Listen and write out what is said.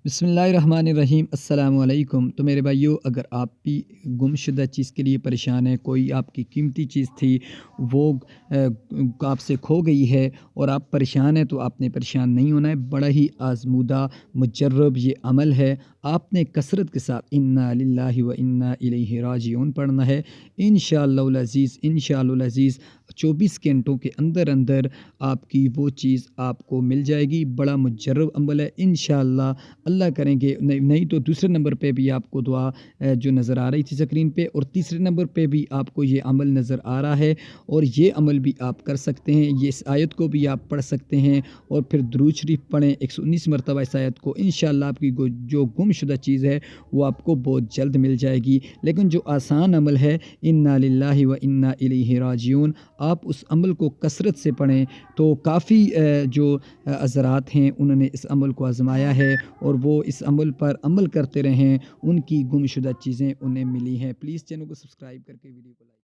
बिस्मिल्लाहिर्रहमानिर्रहीम अस्सलाम वालेकुम। तो मेरे भाइयों, अगर आप भी गुमशुदा चीज़ के लिए परेशान हैं, कोई आपकी कीमती चीज़ थी वो आपसे खो गई है और आप परेशान हैं, तो आपने परेशान नहीं होना है। बड़ा ही आज़मूदा मुजर्रब ये अमल है। आपने कसरत के साथ इन्ना लिल्लाहि व इन्ना इलैहि राजिऊन पढ़ना है। इंशाअल्लाहुल अज़ीज़ 24 घंटों के अंदर अंदर आपकी वो चीज़ आपको मिल जाएगी। बड़ा मुजर्रब अमल है। इंशाअल्लाह अल्लाह करेंगे। नहीं नहीं तो दूसरे नंबर पे भी आपको दुआ जो नज़र आ रही थी स्क्रीन पे, और तीसरे नंबर पे भी आपको ये अमल नज़र आ रहा है, और ये अमल भी आप कर सकते हैं। ये इस आयत को भी आप पढ़ सकते हैं और फिर दुरूद शरीफ पढ़ें 119 मरतबा इस आयत को। इंशाअल्लाह आपकी जो गुमशुदा चीज़ है वो आपको बहुत जल्द मिल जाएगी। लेकिन जो आसान अमल है, इन्ना लिल्लाहि व इन्ना इलैहि राजिऊन, आप उस अमल को कसरत से पढ़ें तो काफ़ी जो हज़रात हैं उन्होंने इस अमल को आज़माया है और वो इस अमल पर अमल करते रहे हैं, उनकी गुमशुदा चीज़ें उन्हें मिली हैं। प्लीज़ चैनल को सब्सक्राइब करके वीडियो को लाइक